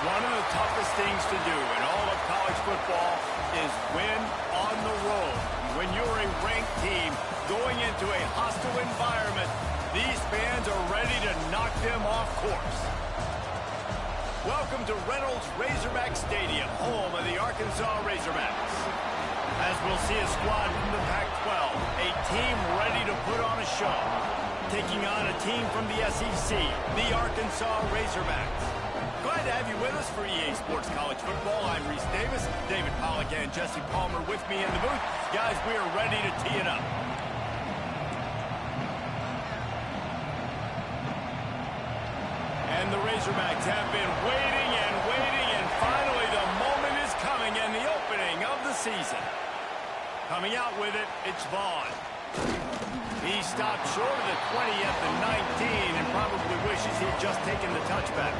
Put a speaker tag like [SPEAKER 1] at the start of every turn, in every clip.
[SPEAKER 1] One of the toughest things to do in all of college football is win on the road. When you're a ranked team going into a hostile environment, these fans are ready to knock them off course. Welcome to Reynolds Razorback Stadium, home of the Arkansas Razorbacks. As we'll see a squad from the Pac-12, a team ready to put on a show. Taking on a team from the SEC, the Arkansas Razorbacks. Glad to have you with us for EA Sports College Football. I'm Reese Davis, David Pollack and Jesse Palmer with me in the booth. Guys, we are ready to tee it up. And the Razorbacks have been waiting, and finally the moment is coming and the opening of the season. Coming out with it, it's Vaughn. He stopped short of the 20 at the 19 and probably wishes he'd just taken the touchback.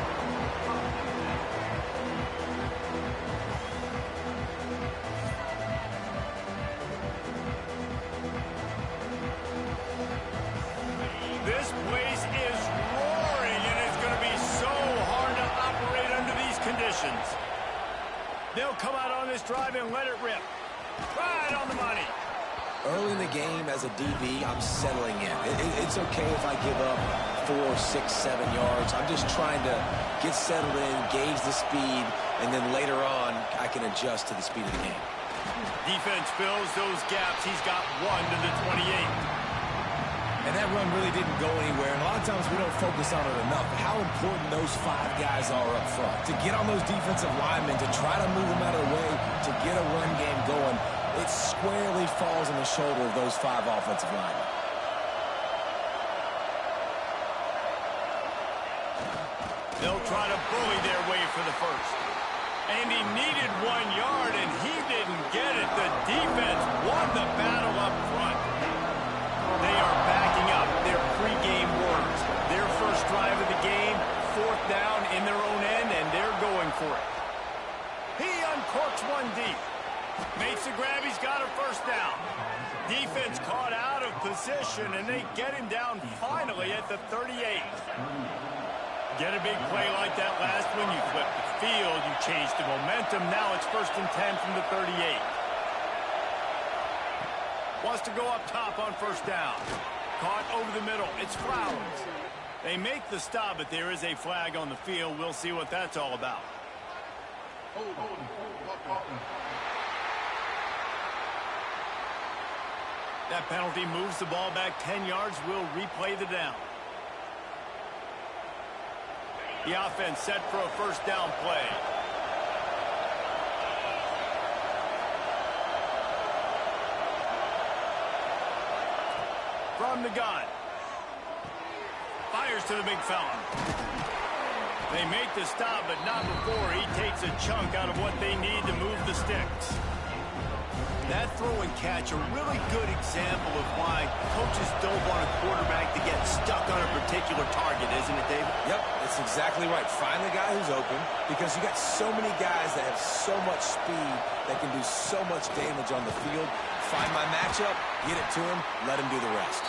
[SPEAKER 1] This place is roaring, and it's going to be so hard to operate under these conditions. They'll come out on this drive and let it rip. Right on the money.
[SPEAKER 2] Early in the game, as a DB, I'm settling in. It's okay if I give up 4, 6, 7 yards. I'm just trying to get settled in, gauge the speed, and then later on, I can adjust to the speed of the game.
[SPEAKER 1] Defense fills those gaps. He's got 1 to the 28.
[SPEAKER 2] And that run really didn't go anywhere, and a lot of times we don't focus on it enough. But how important those 5 guys are up front. To get on those defensive linemen, to try to move them out of the way, to get a run game going, it squarely falls on the shoulder of those 5 offensive linemen.
[SPEAKER 1] They'll try to bully their way for the first. And he needed 1 yard, and he didn't get it. The defense won the battle up front. They are backing up their pregame words. Their first drive of the game, 4th down in their own end, and they're going for it. He uncorks one deep. Makes a grab, he's got a first down. Defense caught out of position, and they get him down finally at the 38. Get a big play like that last one, you flip the field, you change the momentum. Now it's 1st and 10 from the 38. Wants to go up top on 1st down. Caught over the middle. It's Flowers. They make the stop, but there is a flag on the field. We'll see what that's all about. That penalty moves the ball back 10 yards. We'll replay the down. The offense set for a 1st down play. From the gun. Fires to the big fella. They make the stop, but not before he takes a chunk out of what they need to move the sticks. That throw and catch, a really good example of why coaches don't want a quarterback to get stuck on a particular target, isn't it, David?
[SPEAKER 2] Yep, that's exactly right. Find the guy who's open, because you got so many guys that have so much speed that can do so much damage on the field. Find my matchup, get it to him, let him do the rest.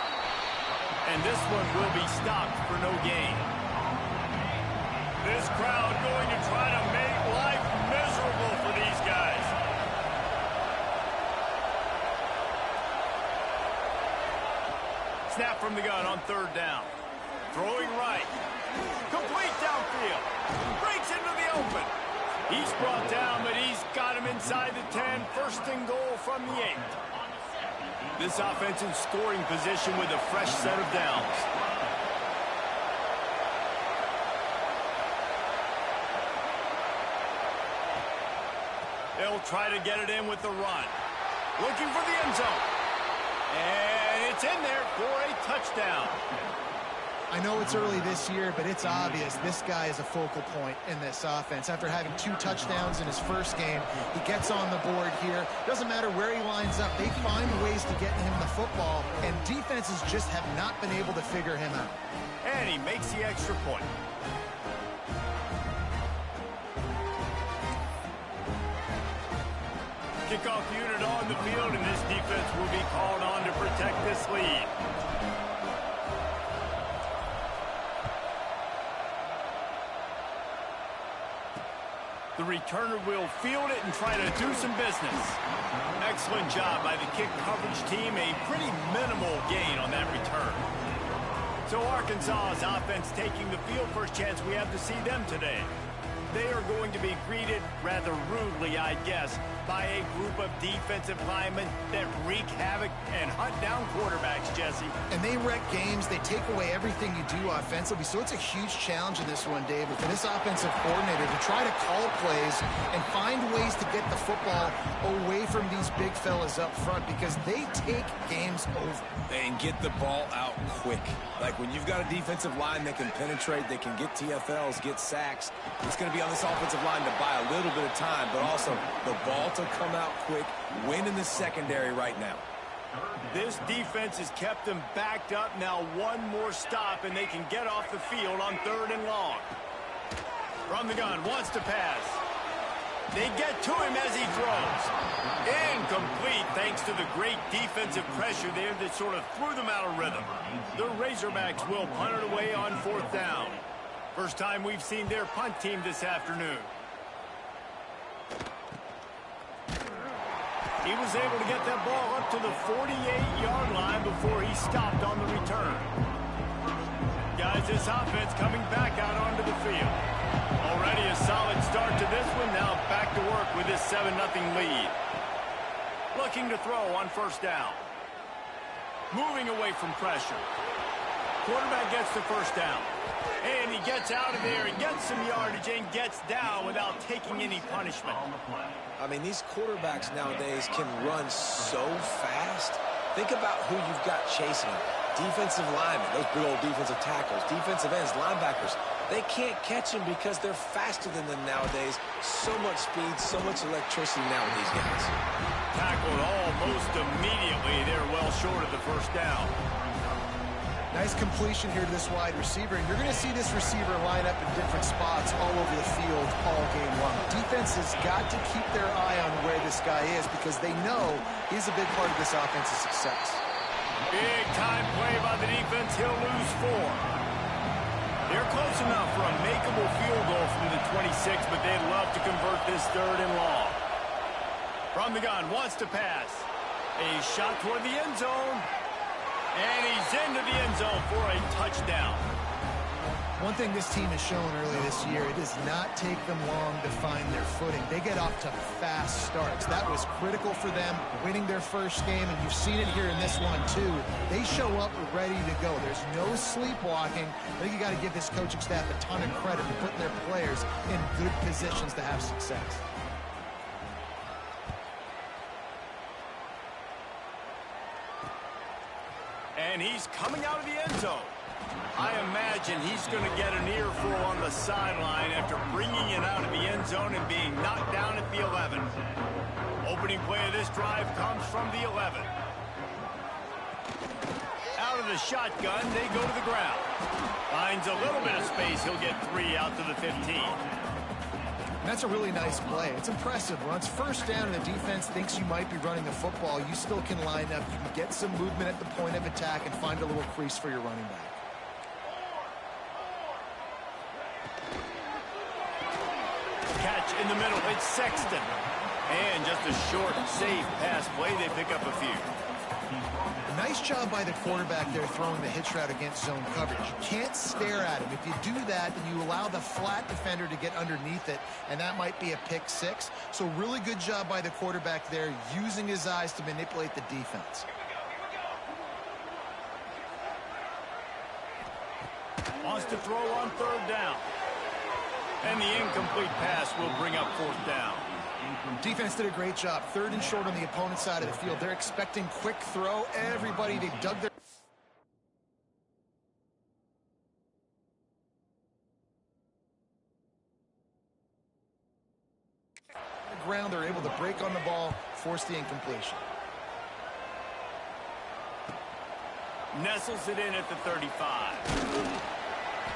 [SPEAKER 1] And this one will be stopped for no gain. This crowd going to try to make life miserable for these guys. Snap from the gun on 3rd down. Throwing right. Complete downfield. Breaks into the open. He's brought down, but he's got him inside the 10. 1st and goal from the 8. This offense in scoring position with a fresh set of downs. They'll try to get it in with the run. Looking for the end zone. And it's in there for a touchdown.
[SPEAKER 3] I know it's early this year, but it's obvious this guy is a focal point in this offense. After having 2 touchdowns in his first game, he gets on the board here. Doesn't matter where he lines up. They find ways to get him the football, and defenses just have not been able to figure him out.
[SPEAKER 1] And he makes the extra point. Kickoff unit on the field, and this defense will be called on to protect this lead. The returner will field it and try to do some business. Excellent job by the kick coverage team. A pretty minimal gain on that return. So Arkansas's offense taking the field. First chance we have to see them today. They are going to be greeted rather rudely, I guess, by a group of defensive linemen that wreak havoc and hunt down quarterbacks, Jesse.
[SPEAKER 3] And they wreck games. They take away everything you do offensively. So it's a huge challenge in this one, David, for this offensive coordinator to try to call plays and find ways to get the football away from these big fellas up front because they take games over.
[SPEAKER 2] And get the ball out quick. Like when you've got a defensive line that can penetrate, they can get TFLs, get sacks, it's going to be on this offensive line to buy a little bit of time, but also the ball to come out quick, win in the secondary right now.
[SPEAKER 1] This defense has kept them backed up. Now one more stop, and they can get off the field on 3rd and long. From the gun, wants to pass. They get to him as he throws. Incomplete, thanks to the great defensive pressure there that sort of threw them out of rhythm. The Razorbacks will punt it away on 4th down. First time we've seen their punt team this afternoon. He was able to get that ball up to the 48-yard line before he stopped on the return. Guys, this offense coming back out onto the field. Already a solid start to this one. Now back to work with this 7-0 lead. Looking to throw on 1st down. Moving away from pressure. Quarterback gets the 1st down. And he gets out of there and gets some yardage and gets down without taking any punishment.
[SPEAKER 2] I mean, these quarterbacks nowadays can run so fast. Think about who you've got chasing them. Defensive linemen, those big old defensive tackles, defensive ends, linebackers. They can't catch them because they're faster than them nowadays. So much speed, so much electricity now with these guys.
[SPEAKER 1] Tackled almost immediately. They're well short of the 1st down.
[SPEAKER 3] Nice completion here to this wide receiver, and you're going to see this receiver line up in different spots all over the field all game long. Defense has got to keep their eye on where this guy is because they know he's a big part of this offense's success.
[SPEAKER 1] Big time play by the defense. He'll lose 4. They're close enough for a makeable field goal from the 26, but they'd love to convert this 3rd and long. From the gun, wants to pass. A shot toward the end zone. And he's into the end zone for a touchdown.
[SPEAKER 3] One thing this team has shown early this year, it does not take them long to find their footing. They get off to fast starts. That was critical for them, winning their first game, and you've seen it here in this one too. They show up ready to go. There's no sleepwalking. I think you got to give this coaching staff a ton of credit for putting their players in good positions to have success.
[SPEAKER 1] And he's coming out of the end zone. I imagine he's going to get an earful on the sideline after bringing it out of the end zone and being knocked down at the 11. Opening play of this drive comes from the 11. Out of the shotgun, they go to the ground. Finds a little bit of space. He'll get 3 out to the 15.
[SPEAKER 3] And that's a really nice play. It's impressive. Once 1st down and the defense thinks you might be running the football, you still can line up. You can get some movement at the point of attack and find a little crease for your running back.
[SPEAKER 1] Catch in the middle. It's Sexton. And just a short, safe pass play. They pick up a few.
[SPEAKER 3] Nice job by the quarterback there throwing the hitch route against zone coverage. You can't stare at him. If you do that, then you allow the flat defender to get underneath it, and that might be a pick 6. So really good job by the quarterback there, using his eyes to manipulate the defense.
[SPEAKER 1] Wants to throw on 3rd down. And the incomplete pass will bring up 4th down.
[SPEAKER 3] Defense did a great job. 3rd and short on the opponent's side of the field. They're expecting quick throw. Everybody, they dug their ground. They're able to break on the ball, force the incompletion.
[SPEAKER 1] Nestles it in at the 35.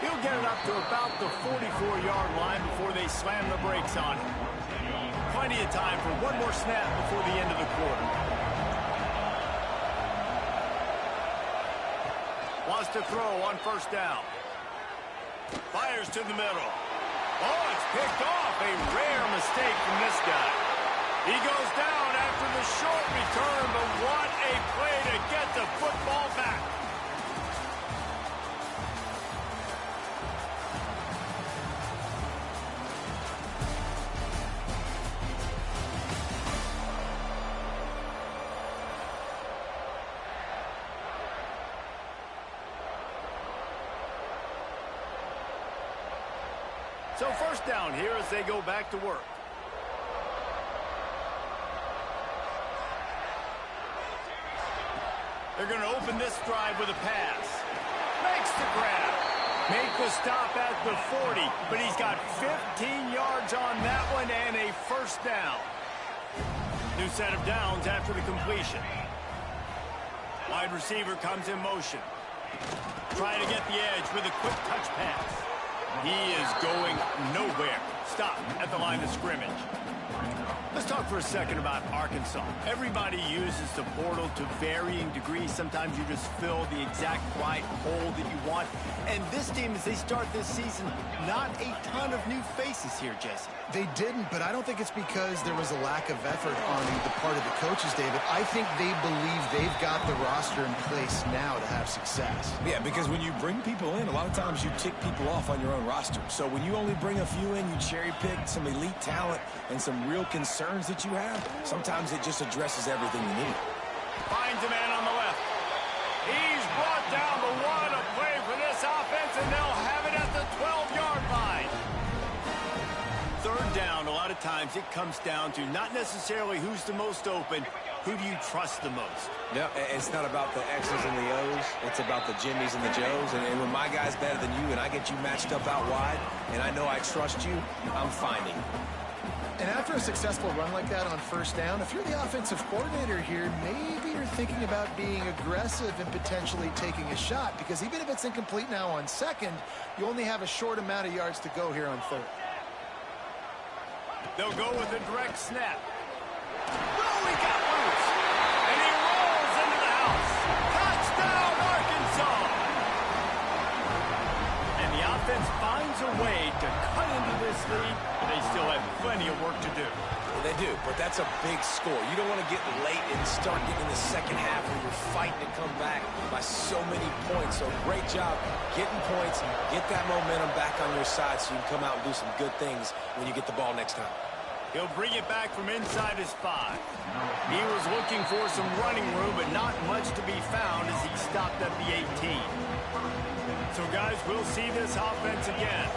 [SPEAKER 1] He'll get it up to about the 44-yard line before they slam the brakes on him. Plenty of time for one more snap before the end of the quarter. Wants to throw on 1st down. Fires to the middle. Oh, it's picked off. A rare mistake from this guy. He goes down after the short return, but what a play to get the football back. So first down here as they go back to work. They're going to open this drive with a pass. Makes the grab. Make the stop at the 40, but he's got 15 yards on that one and a first down. New set of downs after the completion. Wide receiver comes in motion. Trying to get the edge with a quick touch pass. He is going nowhere. Stop at the line of scrimmage. Let's talk for a second about Arkansas. Everybody uses the portal to varying degrees. Sometimes you just fill the exact right hole that you want. And this team, as they start this season, not a ton of new faces here, Jesse.
[SPEAKER 3] They didn't, but I don't think it's because there was a lack of effort on the part of the coaches, David. I think they believe they've got the roster in place now to have success.
[SPEAKER 2] Yeah, because when you bring people in, a lot of times you tick people off on your own roster. So when you only bring a few in, you cherry pick some elite talent and some real concerns that you have, sometimes it just addresses everything you need.
[SPEAKER 1] Finds a man on the left. He's brought down, but what a play for this offense, and they'll have it at the 12-yard line. Third down, a lot of times it comes down to not necessarily who's the most open, who do you trust the most?
[SPEAKER 2] Yeah, it's not about the X's and the O's. It's about the Jimmys and the Joes. And when my guy's better than you and I get you matched up out wide, and I know I trust you, I'm finding you.
[SPEAKER 3] And after a successful run like that on first down, if you're the offensive coordinator here, maybe you're thinking about being aggressive and potentially taking a shot, because even if it's incomplete now on second, you only have a short amount of yards to go here on third.
[SPEAKER 1] They'll go with a direct snap. Oh, he got loose. And he rolls into the house. Touchdown, Arkansas. And the offense finds a way to cut into this lead, but they still have plenty of work to do.
[SPEAKER 2] Well, they do, but that's a big score. You don't want to get late and start getting in the second half where you're fighting to come back by so many points. So great job getting points, get that momentum back on your side so you can come out and do some good things when you get the ball next time.
[SPEAKER 1] He'll bring it back from inside his 5. He was looking for some running room, but not much to be found as he stopped at the 18. So, guys, we'll see this offense again.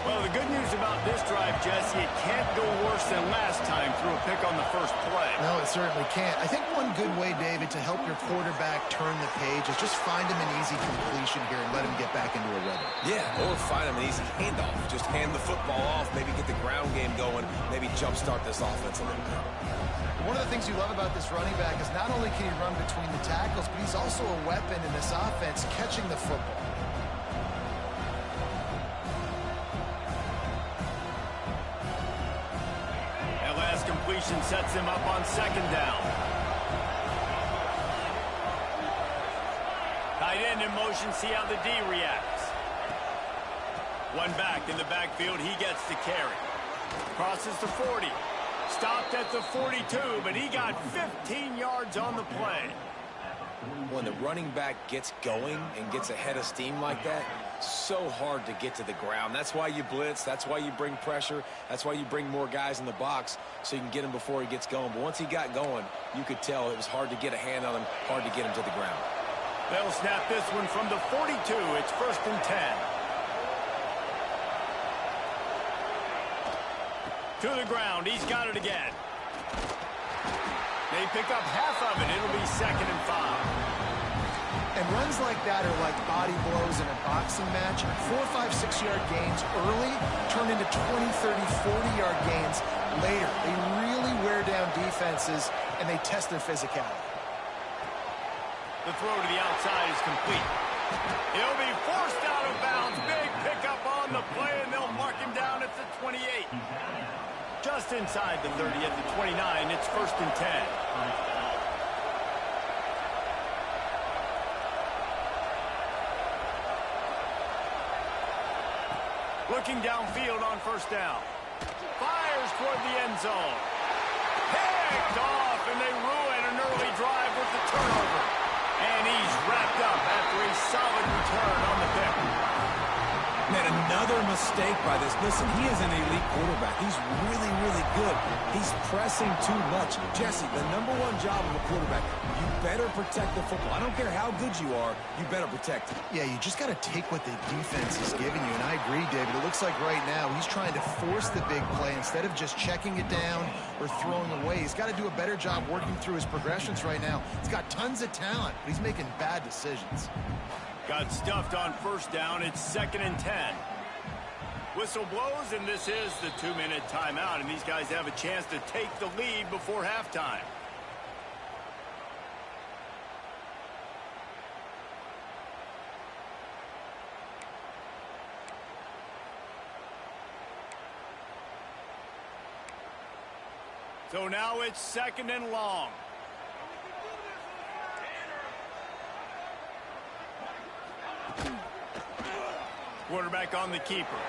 [SPEAKER 1] Well, the good news about this drive, Jesse, it can't go worse than last time through a pick on the first play.
[SPEAKER 3] No, it certainly can't. I think one good way, David, to help your quarterback turn the page is just find him an easy completion here and let him get back into a rhythm.
[SPEAKER 2] Yeah, or find him an easy handoff. Just hand the football off, maybe get the ground game going, maybe jumpstart this offense a little bit.
[SPEAKER 3] One of the things you love about this running back is not only can he run between the tackles, but he's also a weapon in this offense catching the football.
[SPEAKER 1] Completion sets him up on second down. Tight end in motion, see how the D reacts. One back in the backfield, he gets the carry. Crosses the 40. Stopped at the 42, but he got 15 yards on the play.
[SPEAKER 2] When the running back gets going and gets ahead of steam like that, so hard to get to the ground. That's why you blitz. That's why you bring pressure. That's why you bring more guys in the box so you can get him before he gets going. But once he got going, you could tell it was hard to get a hand on him, hard to get him to the ground.
[SPEAKER 1] They'll snap this one from the 42. It's 1st and 10. To the ground. He's got it again. They pick up half of it. It'll be 2nd and 5.
[SPEAKER 3] And runs like that are like body blows in a boxing match. 4, 5, 6-yard gains early turn into 20, 30, 40-yard gains later. They really wear down defenses, and they test their physicality.
[SPEAKER 1] The throw to the outside is complete. He'll be forced out of bounds. Big pickup on the play, and they'll mark him down at the 28. Just inside the 30 at the 29. It's 1st and 10. Looking downfield on first down. Fires toward the end zone. Picked off, and they ruin an early drive with the turnover. And he's wrapped up after a solid return on the pick.
[SPEAKER 2] Man, another mistake by this. Listen, he is an elite quarterback. He's really, really good. He's pressing too much. Jesse, the number one job of a quarterback, you better protect the football. I don't care how good you are, you better protect it.
[SPEAKER 3] Yeah, you just got to take what the defense is giving you. And I agree, David. It looks like right now he's trying to force the big play instead of just checking it down or throwing away. He's got to do a better job working through his progressions right now. He's got tons of talent, but he's making bad decisions.
[SPEAKER 1] Got stuffed on first down. It's 2nd and 10. Whistle blows, and this is the 2-minute timeout, and these guys have a chance to take the lead before halftime. So now it's 2nd and long. Quarterback on the keeper.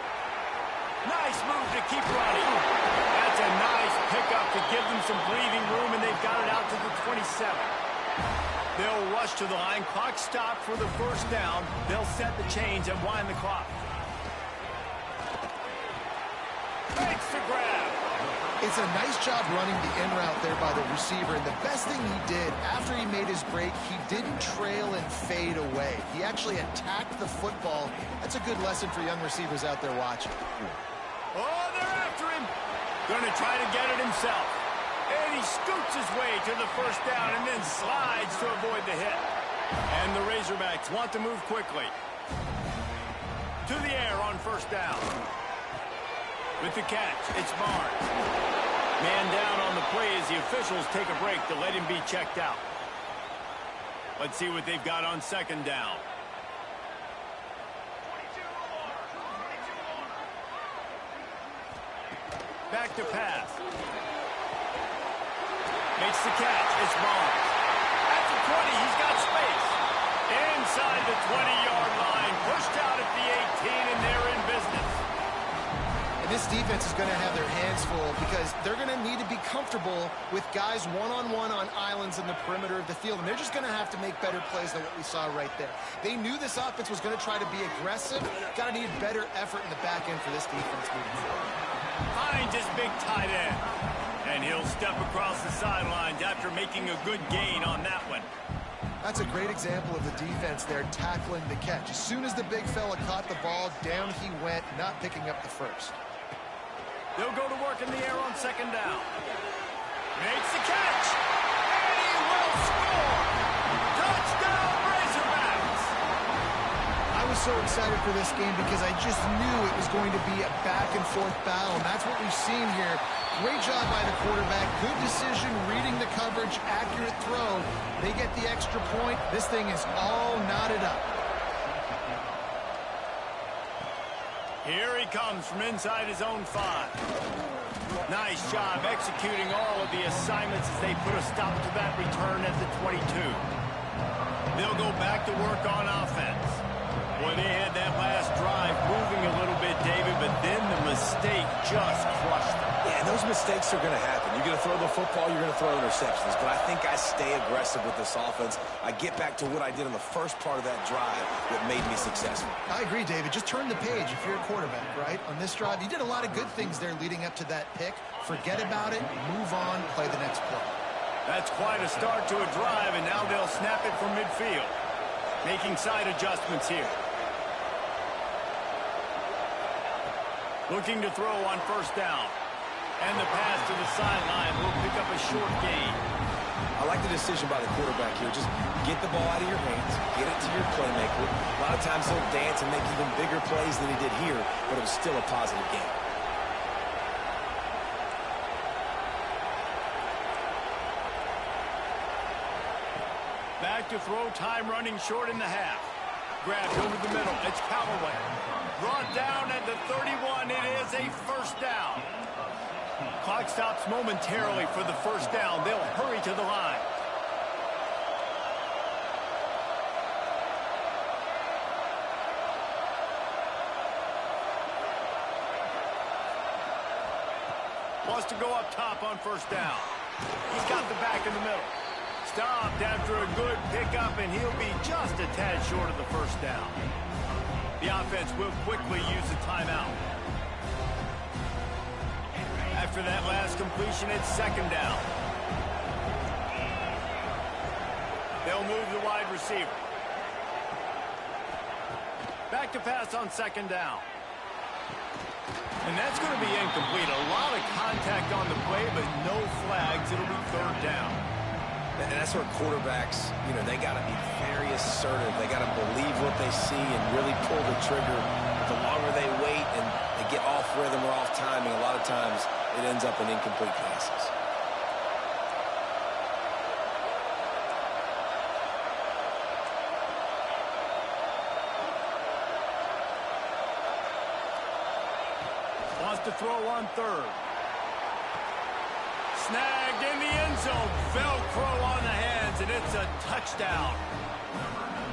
[SPEAKER 1] Nice move to keep running. That's a nice pickup to give them some breathing room, and they've got it out to the 27. They'll rush to the line. Clock stopped for the first down. They'll set the chains and wind the clock. Makes the grab.
[SPEAKER 3] It's a nice job running the in route there by the receiver, and the best thing he did after he made his break, he didn't trail and fade away. He actually attacked the football. That's a good lesson for young receivers out there watching.
[SPEAKER 1] Oh, they're after him. Going to try to get it himself. And he scoots his way to the first down and then slides to avoid the hit. And the Razorbacks want to move quickly. To the air on first down. With the catch, it's Barnes. Man down on the play as the officials take a break to let him be checked out. Let's see what they've got on 2nd down. Back to pass. Makes the catch. It's Barnes. At the 20, he's got space. Inside the 20-yard line. Pushed out at the 18, and they're in business.
[SPEAKER 3] This defense is going to have their hands full because they're going to need to be comfortable with guys one-on-one on islands in the perimeter of the field, and they're just going to have to make better plays than what we saw right there. They knew this offense was going to try to be aggressive. Got to need better effort in the back end for this defense moving forward.
[SPEAKER 1] Finds his big tight end, and he'll step across the sidelines after making a good gain on that one.
[SPEAKER 3] That's a great example of the defense there tackling the catch. As soon as the big fella caught the ball, down he went, not picking up the first.
[SPEAKER 1] They'll go to work in the air on 2nd down. Makes the catch. And he will score. Touchdown, Razorbacks.
[SPEAKER 3] I was so excited for this game because I just knew it was going to be a back-and-forth battle, and that's what we've seen here. Great job by the quarterback. Good decision, reading the coverage, accurate throw. They get the extra point. This thing is all knotted up.
[SPEAKER 1] Here he comes from inside his own 5. Nice job executing all of the assignments as they put a stop to that return at the 22. They'll go back to work on offense. Boy, they had that last drive moving a little bit, David, but then the mistake just crushed them.
[SPEAKER 2] Yeah, and those mistakes are going to happen. You're going to throw the football, you're going to throw interceptions. But I think I stay aggressive with this offense. I get back to what I did in the first part of that drive that made me successful.
[SPEAKER 3] I agree, David. Just turn the page if you're a quarterback, right? On this drive, you did a lot of good things there leading up to that pick. Forget about it, move on, play the next play.
[SPEAKER 1] That's quite a start to a drive, and now they'll snap it from midfield. Making side adjustments here. Looking to throw on first down. And the pass to the sideline will pick up a short gain.
[SPEAKER 2] I like the decision by the quarterback here. Just get the ball out of your hands, get it to your playmaker. A lot of times he'll dance and make even bigger plays than he did here, but it was still a positive game.
[SPEAKER 1] Back to throw, time running short in the half. Grabbed over the middle, it's Callaway. Brought down at the 31, it is a first down. Clock stops momentarily for the first down. They'll hurry to the line. Wants to go up top on first down. He's got the back in the middle. Stopped after a good pickup, and he'll be just a tad short of the first down. The offense will quickly use a timeout. After that last completion, it's second down. They'll move the wide receiver. Back to pass on second down. And that's going to be incomplete. A lot of contact on the play, but no flags. It'll be third down.
[SPEAKER 2] And that's where quarterbacks, they got to be very assertive. They got to believe what they see and really pull the trigger. The longer they wait and they get off rhythm or off timing, a lot of times it ends up in incomplete passes.
[SPEAKER 1] Wants to throw on third. Snagged in the end zone. Velcro on the hands, and it's a touchdown.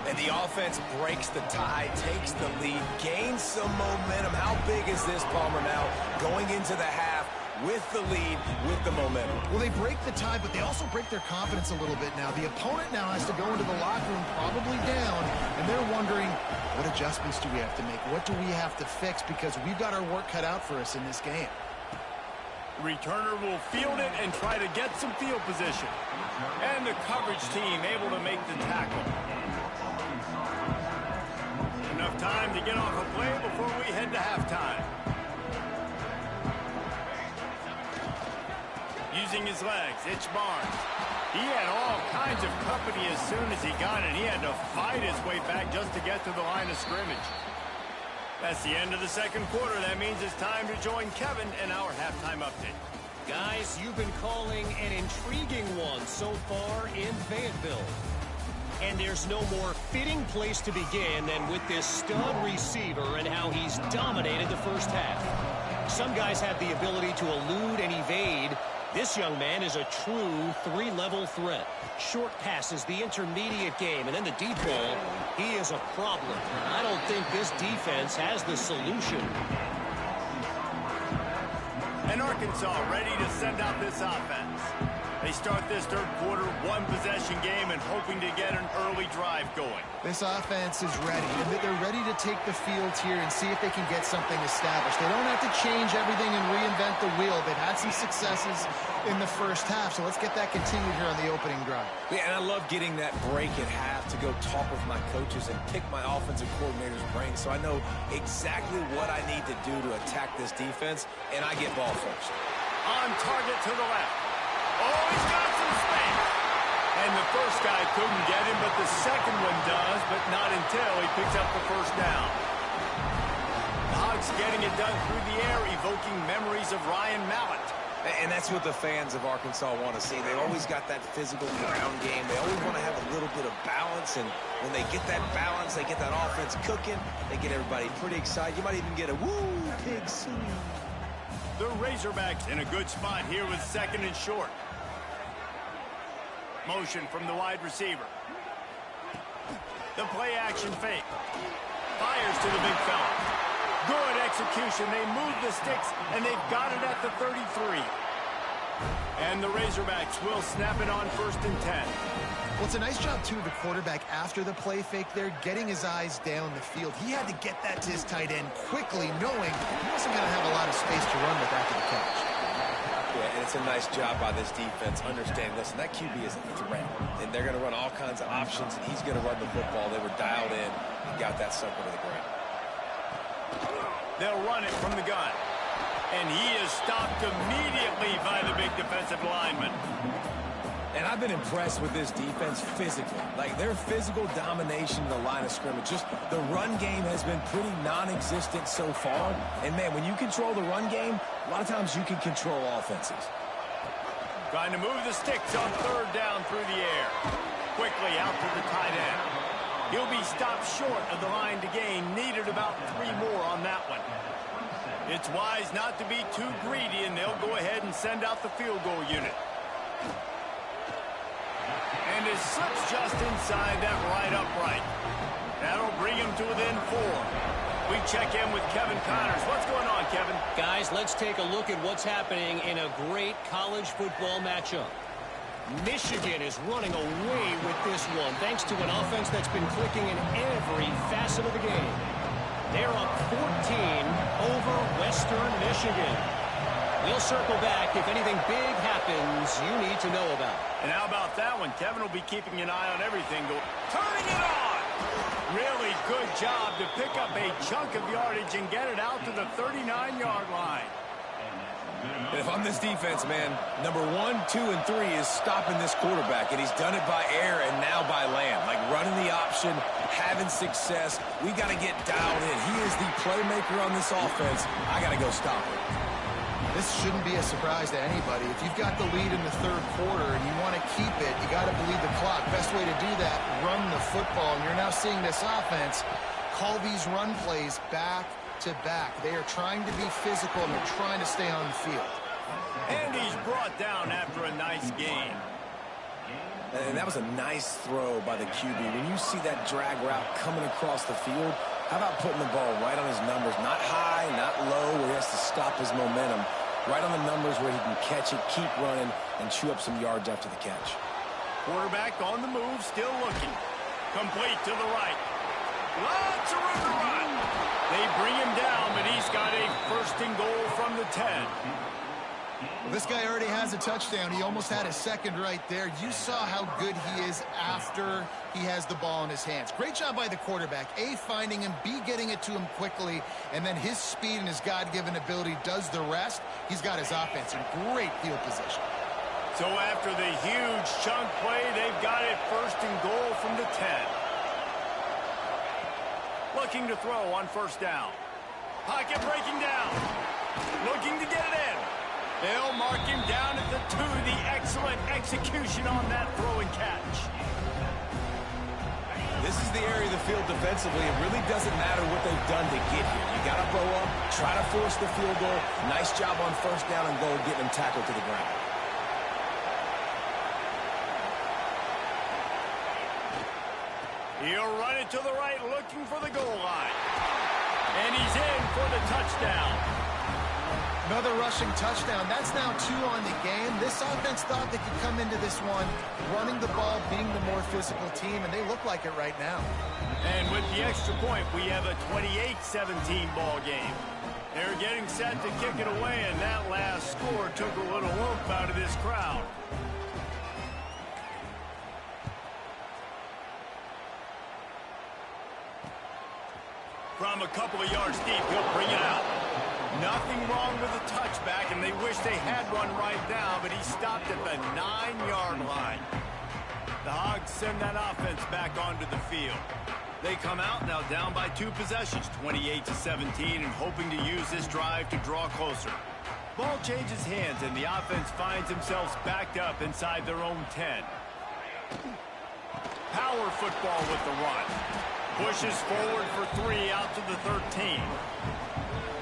[SPEAKER 2] And the offense breaks the tie, takes the lead, gains some momentum. How big is this, Palmer, now going into the half with the lead, with the momentum?
[SPEAKER 3] Well, they break the tie, but they also break their confidence a little bit now. The opponent now has to go into the locker room probably down, and they're wondering, what adjustments do we have to make? What do we have to fix? Because we've got our work cut out for us in this game.
[SPEAKER 1] Returner will field it and try to get some field position. And the coverage team able to make the tackle. Enough time to get off a play before we head to halftime. Using his legs, it's Barnes. He had all kinds of company as soon as he got it. He had to fight his way back just to get to the line of scrimmage. That's the end of the second quarter. That means it's time to join Kevin in our halftime update.
[SPEAKER 4] Guys, you've been calling an intriguing one so far in Fayetteville. And there's no more fitting place to begin than with this stud receiver and how he's dominated the first half. Some guys have the ability to elude and evade. This young man is a true three-level threat. Short passes, the intermediate game, and then the deep ball. He is a problem. I don't think this defense has the solution.
[SPEAKER 1] And Arkansas ready to send out this offense. They start this third quarter, one-possession game, and hoping to get an early drive going.
[SPEAKER 3] This offense is ready, and they're ready to take the field here and see if they can get something established. They don't have to change everything and reinvent the wheel. They've had some successes in the first half, so let's get that continued here on the opening drive.
[SPEAKER 2] Yeah, and I love getting that break at half to go talk with my coaches and pick my offensive coordinator's brain so I know exactly what I need to do to attack this defense, and I get ball first.
[SPEAKER 1] On target to the left. Oh, he's got some space. And the first guy couldn't get him, but the second one does, but not until he picks up the first down. The Hogs getting it done through the air, evoking memories of Ryan Mallett.
[SPEAKER 2] And that's what the fans of Arkansas want to see. They've always got that physical ground game. They always want to have a little bit of balance, and when they get that balance, they get that offense cooking, they get everybody pretty excited. You might even get a woo, pig sue.
[SPEAKER 1] The Razorbacks in a good spot here with second and short. Motion from the wide receiver. The play action fake. Fires to the big fella. Good execution. They move the sticks, and they've got it at the 33. And the Razorbacks will snap it on first and 10.
[SPEAKER 3] Well, it's a nice job, too, of the quarterback after the play fake there, getting his eyes down the field. He had to get that to his tight end quickly, knowing he wasn't going to have a lot of space to run with after the catch.
[SPEAKER 2] Yeah, and it's a nice job by this defense understanding, listen, that QB is a threat, and they're going to run all kinds of options, and he's going to run the football. They were dialed in and got that sucker to the ground.
[SPEAKER 1] They'll run it from the gun. And he is stopped immediately by the big defensive lineman.
[SPEAKER 2] And I've been impressed with this defense physically. Like, their physical domination in the line of scrimmage. Just the run game has been pretty non-existent so far. And, man, when you control the run game, a lot of times you can control offenses.
[SPEAKER 1] Trying to move the sticks on third down through the air. Quickly out to the tight end. He'll be stopped short of the line to gain. Needed about 3 more on that one. It's wise not to be too greedy, and they'll go ahead and send out the field goal unit. And it slips just inside that right upright. That'll bring him to within 4. We check in with Kevin Connors. What's going on, Kevin?
[SPEAKER 4] Guys, guys, let's take a look at what's happening in a great college football matchup. Michigan is running away with this one thanks to an offense that's been clicking in every facet of the game. They're up 14 over Western Michigan. We'll circle back if anything big happens you need to know about.
[SPEAKER 1] And how about that one? Kevin will be keeping an eye on everything. Turning it on! Really good job to pick up a chunk of yardage and get it out to the 39-yard line.
[SPEAKER 2] And if I'm this defense, man, number 1, 2, and 3 is stopping this quarterback, and he's done it by air and now by land. Like running the option, having success. We got to get dialed in. He is the playmaker on this offense. I got to go stop him.
[SPEAKER 3] This shouldn't be a surprise to anybody. If you've got the lead in the third quarter and you want to keep it, you got to bleed the clock. Best way to do that, run the football. And you're now seeing this offense call these run plays back to back. They are trying to be physical and they're trying to stay on the field.
[SPEAKER 1] And he's brought down after a nice game.
[SPEAKER 2] And that was a nice throw by the QB. When you see that drag route coming across the field, how about putting the ball right on his numbers? Not high, not low, where he has to stop his momentum. Right on the numbers where he can catch it, keep running, and chew up some yards after the catch.
[SPEAKER 1] Quarterback on the move, still looking. Complete to the right. Lots of room to run. They bring him down, but he's got a first and goal from the 10.
[SPEAKER 3] Well, this guy already has a touchdown. He almost had a second right there. You saw how good he is after he has the ball in his hands. Great job by the quarterback. A, finding him, B, getting it to him quickly, and then his speed and his God-given ability does the rest. He's got his offense in great field position.
[SPEAKER 1] So after the huge chunk play, they've got it first and goal from the 10. Looking to throw on first down. Pocket breaking down. Looking to get it in. They'll mark him down at the 2. The excellent execution on that throw and catch.
[SPEAKER 2] This is the area of the field defensively. It really doesn't matter what they've done to get here. You got to bow up, try to force the field goal. Nice job on first down and goal, getting him tackled to the ground.
[SPEAKER 1] He'll run it to the right, looking for the goal line. And he's in for the touchdown.
[SPEAKER 3] Another rushing touchdown. That's now 2 on the game. This offense thought they could come into this one running the ball, being the more physical team, and they look like it right now.
[SPEAKER 1] And with the extra point, we have a 28-17 ball game. They're getting set to kick it away, and that last score took a little oomph out of this crowd. From a couple of yards deep, he'll bring it out. Nothing wrong with the touchback, and they wish they had one right now, but he stopped at the 9-yard line. The Hogs send that offense back onto the field. They come out now down by 2 possessions, 28-17, and hoping to use this drive to draw closer. Ball changes hands, and the offense finds themselves backed up inside their own 10. Power football with the run. Pushes forward for 3 out to the 13.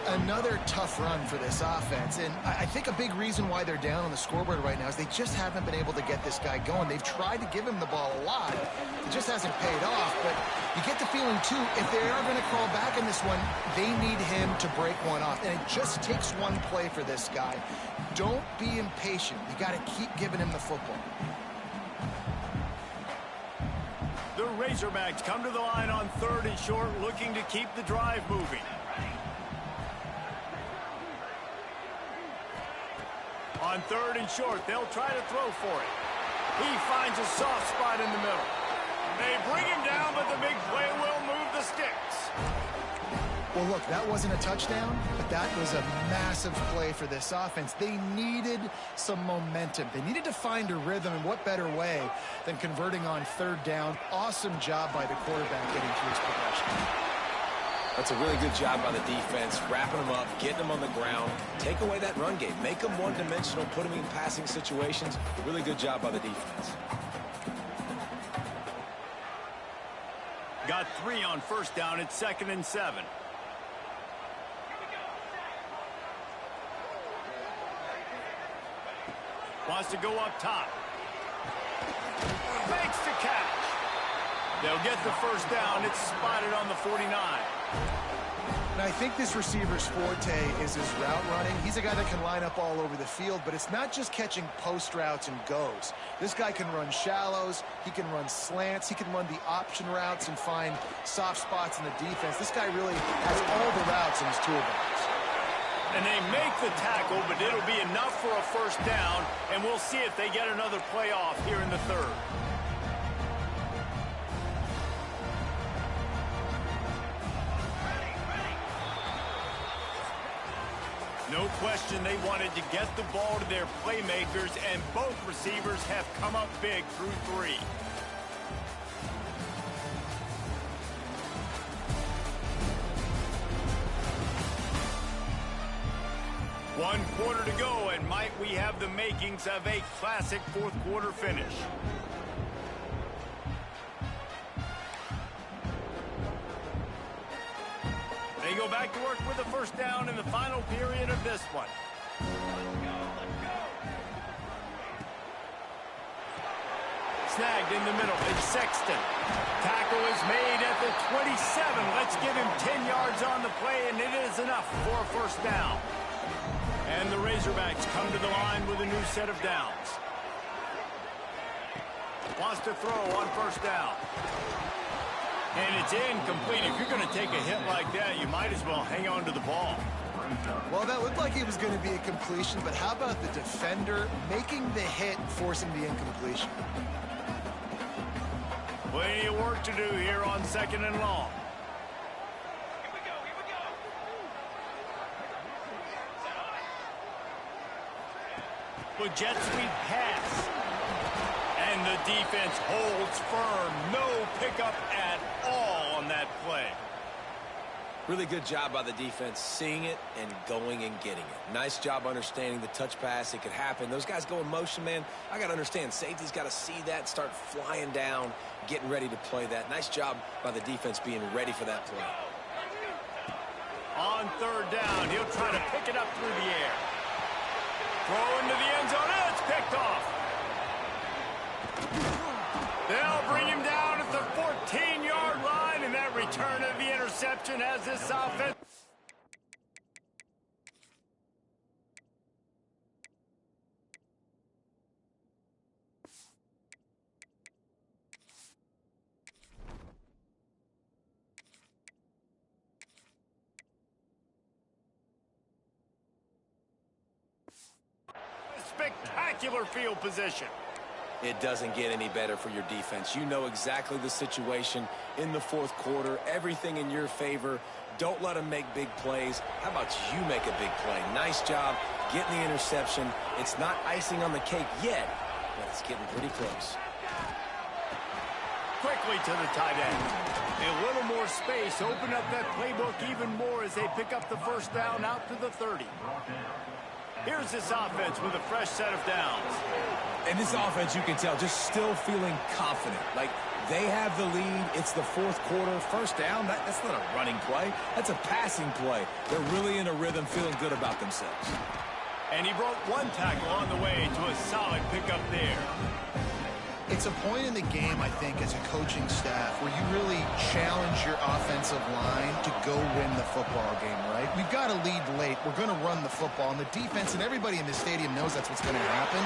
[SPEAKER 3] Another tough run for this offense, and I think a big reason why they're down on the scoreboard right now is they just haven't been able to get this guy going. They've tried to give him the ball a lot. It just hasn't paid off, but you get the feeling, too, if they are going to crawl back in this one, they need him to break one off, and it just takes one play for this guy. Don't be impatient. You got to keep giving him the football.
[SPEAKER 1] The Razorbacks come to the line on 3rd and short, looking to keep the drive moving. On 3rd and short, they'll try to throw for it. He finds a soft spot in the middle. They bring him down, but the big play will move the sticks.
[SPEAKER 3] Well, look, that wasn't a touchdown, but that was a massive play for this offense. They needed some momentum. They needed to find a rhythm, and what better way than converting on 3rd down. Awesome job by the quarterback getting through his progression.
[SPEAKER 2] That's a really good job by the defense, wrapping them up, getting them on the ground. Take away that run game. Make them one-dimensional, put them in passing situations. Really good job by the defense.
[SPEAKER 1] Got 3 on first down. It's 2nd and 7. Wants to go up top. Makes the catch. They'll get the first down. It's spotted on the 49.
[SPEAKER 3] And I think this receiver's forte is his route running. He's a guy that can line up all over the field, but it's not just catching post routes and goes. This guy can run shallows, he can run slants, he can run the option routes and find soft spots in the defense. This guy really has all the routes in his toolbox.
[SPEAKER 1] And they make the tackle, but it'll be enough for a first down, and we'll see if they get another play off here in the third. No question they wanted to get the ball to their playmakers, and both receivers have come up big through three. One quarter to go, and might we have the makings of a classic fourth quarter finish. They go back to work with a first down in the final period of this one. Snagged in the middle. It's Sexton. Tackle is made at the 27. Let's give him 10 yards on the play, and it is enough for a first down. And the Razorbacks come to the line with a new set of downs. Wants to throw on first down. And it's incomplete. If you're going to take a hit like that, you might as well hang on to the ball.
[SPEAKER 3] Well, that looked like it was going to be a completion, but how about the defender making the hit, forcing the incompletion?
[SPEAKER 1] Plenty of work to do here on second and long. With jet sweep pass. And the defense holds firm. No pickup at all on that play.
[SPEAKER 2] Really good job by the defense seeing it and going and getting it. Nice job understanding the touch pass. It could happen. Those guys go in motion, man. I got to understand. Safety's got to see that, start flying down, getting ready to play that. Nice job by the defense being ready for that play.
[SPEAKER 1] On third down, he'll try to pick it up through the air. Throw into the end zone. It's picked off. They'll bring him down at the 14-yard line, and that return of the interception has this offense. Spectacular field position.
[SPEAKER 2] It doesn't get any better for your defense. You know exactly the situation in the fourth quarter. Everything in your favor. Don't let them make big plays. How about you make a big play? Nice job getting the interception. It's not icing on the cake yet, but it's getting pretty close.
[SPEAKER 1] Quickly to the tight end. A little more space. Open up that playbook even more as they pick up the first down out to the 30. Here's this offense with a fresh set of downs.
[SPEAKER 2] And this offense, you can tell, just still feeling confident. Like, they have the lead. It's the fourth quarter. First down, that's not a running play. That's a passing play. They're really in a rhythm, feeling good about themselves.
[SPEAKER 1] And he broke one tackle on the way to a solid pickup there.
[SPEAKER 3] It's a point in the game, I think, as a coaching staff where you really challenge your offensive line to go win the football game, right? We've got to lead late. We're going to run the football, and the defense and everybody in the stadium knows that's what's going to happen.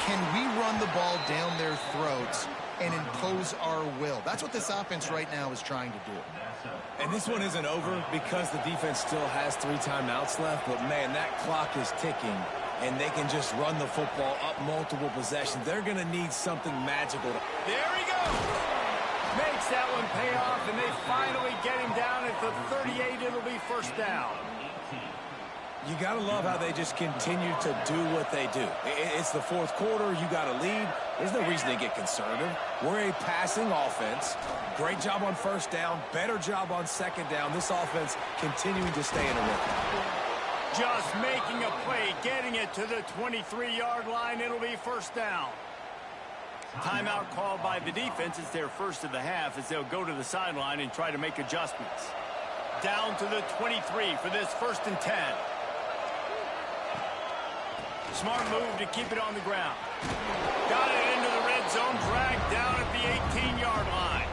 [SPEAKER 3] Can we run the ball down their throats and impose our will? That's what this offense right now is trying to do.
[SPEAKER 2] And this one isn't over because the defense still has 3 timeouts left, but, man, that clock is ticking. And they can just run the football up multiple possessions. They're going to need something magical.
[SPEAKER 1] There he goes. Makes that one pay off, and they finally get him down at the 38. It'll be first down.
[SPEAKER 2] You got to love how they just continue to do what they do. It's the fourth quarter. You got to lead. There's no reason to get conservative. We're a passing offense. Great job on first down. Better job on second down. This offense continuing to stay in a rhythm.
[SPEAKER 1] Just making a play, getting it to the 23-yard line. It'll be first down. Timeout called by the defense. It's their first of the half as they'll go to the sideline and try to make adjustments. Down to the 23 for this 1st and 10. Smart move to keep it on the ground. Got it into the red zone, dragged down at the 18-yard line.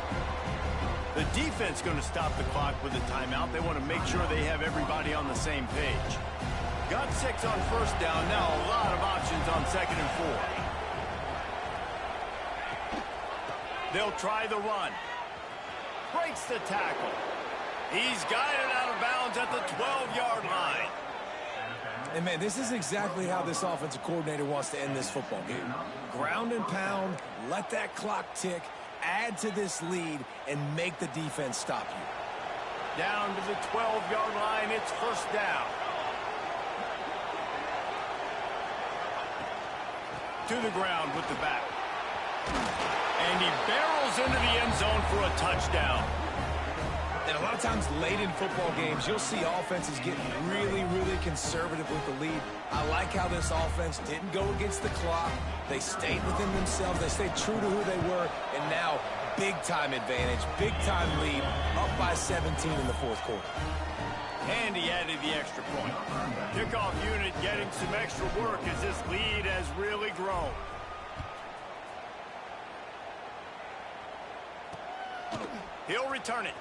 [SPEAKER 1] The defense going to stop the clock with a timeout. They want to make sure they have everybody on the same page. Got 6 on first down. Now a lot of options on 2nd and 4. They'll try the run. Breaks the tackle. He's got it out of bounds at the 12-yard line.
[SPEAKER 2] And, man, this is exactly how this offensive coordinator wants to end this football game. Ground and pound, let that clock tick, add to this lead, and make the defense stop you.
[SPEAKER 1] Down to the 12-yard line, it's first down. To the ground with the back. And he barrels into the end zone for a touchdown.
[SPEAKER 2] And a lot of times late in football games, you'll see offenses get really, really conservative with the lead. I like how this offense didn't go against the clock. They stayed within themselves. They stayed true to who they were. And now, big-time advantage, big-time lead, up by 17 in the fourth quarter.
[SPEAKER 1] And he added the extra point. Kickoff unit getting some extra work as this lead has really grown. He'll return it.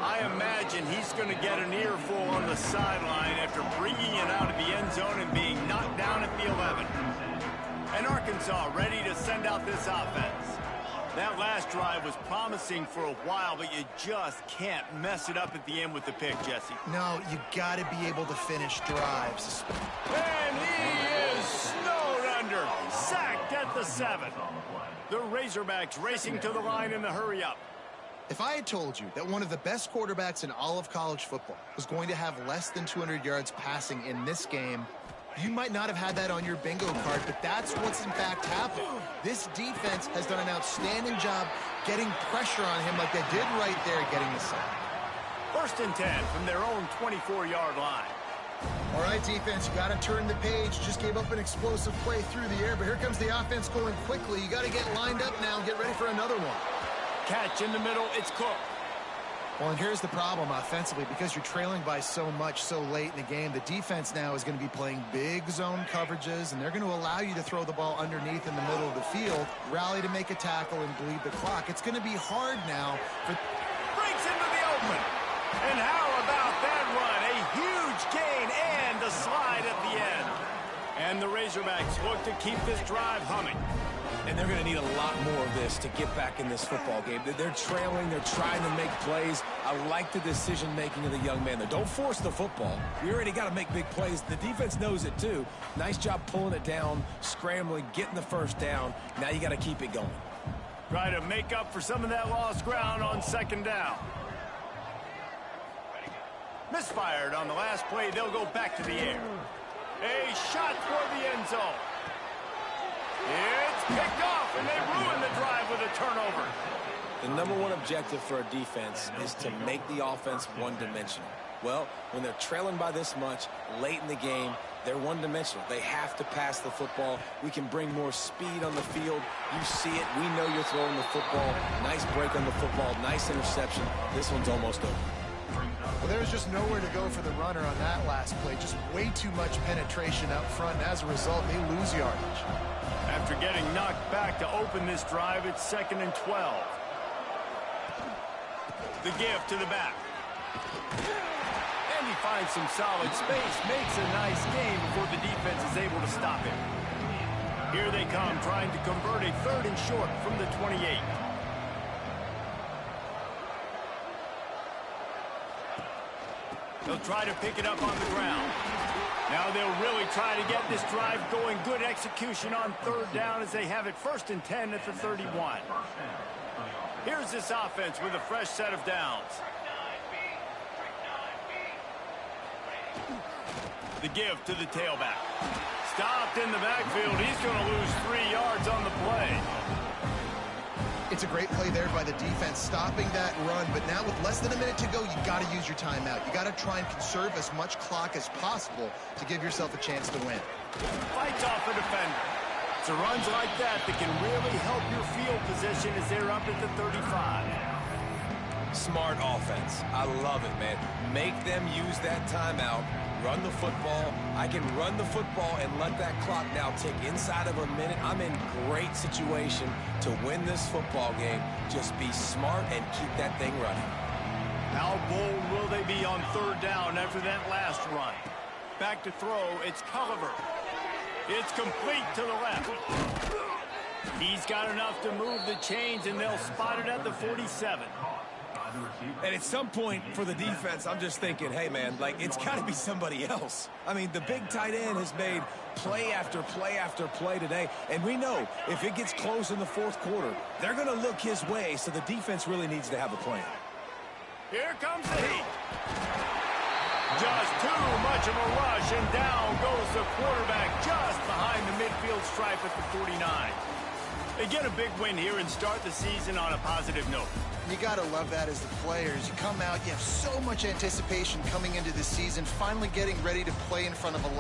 [SPEAKER 1] I imagine he's going to get an earful on the sideline after bringing it out of the end zone and being knocked down at the 11. And Arkansas ready to send out this offense. That last drive was promising for a while, but you just can't mess it up at the end with the pick, Jesse.
[SPEAKER 3] No, you got to be able to finish drives.
[SPEAKER 1] And he is snowed under, sacked at the 7. The Razorbacks racing to the line in the hurry-up.
[SPEAKER 3] If I had told you that one of the best quarterbacks in all of college football was going to have less than 200 yards passing in this game, you might not have had that on your bingo card, but that's what's in fact happened. This defense has done an outstanding job getting pressure on him like they did right there, getting the sack.
[SPEAKER 1] 1st and 10 from their own 24-yard line.
[SPEAKER 3] All right, defense, you got to turn the page. Just gave up an explosive play through the air, but here comes the offense going quickly. You got to get lined up now and get ready for another one.
[SPEAKER 1] Catch in the middle, it's Cook.
[SPEAKER 3] Well, and here's the problem offensively. Because you're trailing by so much so late in the game, the defense now is going to be playing big zone coverages, and they're going to allow you to throw the ball underneath in the middle of the field, rally to make a tackle, and bleed the clock. It's going to be hard now.
[SPEAKER 1] Breaks into the open. And how about that run? A huge gain and a slide at the end. And the Razorbacks look to keep this drive humming.
[SPEAKER 2] And they're going to need a lot more of this to get back in this football game. They're trailing. They're trying to make plays. I like the decision-making of the young man there. Don't force the football. We already got to make big plays. The defense knows it, too. Nice job pulling it down, scrambling, getting the first down. Now you got to keep it going.
[SPEAKER 1] Try to make up for some of that lost ground on 2nd down. Misfired on the last play. They'll go back to the air. A shot toward the end zone. It's picked off, and they ruin the drive with a turnover.
[SPEAKER 2] The #1 objective for a defense is to make the offense one-dimensional. Well, when they're trailing by this much late in the game, they're one-dimensional. They have to pass the football. We can bring more speed on the field. You see it. We know you're throwing the football. Nice break on the football. Nice interception. This one's almost over.
[SPEAKER 3] Well, there was just nowhere to go for the runner on that last play. Just way too much penetration up front, and as a result, they lose yardage.
[SPEAKER 1] After getting knocked back to open this drive, it's 2nd and 12. The give to the back. And he finds some solid space, makes a nice gain before the defense is able to stop him. Here they come, trying to convert a 3rd and short from the 28. They'll try to pick it up on the ground. Now they'll really try to get this drive going. Good execution on 3rd down as they have it 1st and 10 at the 31. Here's this offense with a fresh set of downs. The give to the tailback. Stopped in the backfield. He's going to lose 3 yards on the play.
[SPEAKER 3] It's a great play there by the defense, stopping that run. But now with less than a minute to go, you got to use your timeout. You got to try and conserve as much clock as possible to give yourself a chance to win.
[SPEAKER 1] Fights off a defender. It's runs like that that can really help your field position as they're up at the 35.
[SPEAKER 2] Smart offense. I love it, man. Make them use that timeout. Run the football. I can run the football and let that clock now tick inside of a minute. I'm in great situation to win this football game. Just be smart and keep that thing running.
[SPEAKER 1] How bold will they be on third down after that last run? Back to throw, it's Culliver. It's complete to the left. He's got enough to move the chains, and they'll spot it at the 47.
[SPEAKER 2] And at some point for the defense, I'm just thinking, hey, man, like, it's got to be somebody else. I mean, the big tight end has made play after play after play today. And we know if it gets close in the fourth quarter, they're going to look his way, so the defense really needs to have a plan.
[SPEAKER 1] Here comes the heat. Just too much of a rush, and down goes the quarterback just behind the midfield stripe at the 49. They get a big win here and start the season on a positive note.
[SPEAKER 3] You got to love that as the players. You come out, you have so much anticipation coming into the season, finally getting ready to play in front of a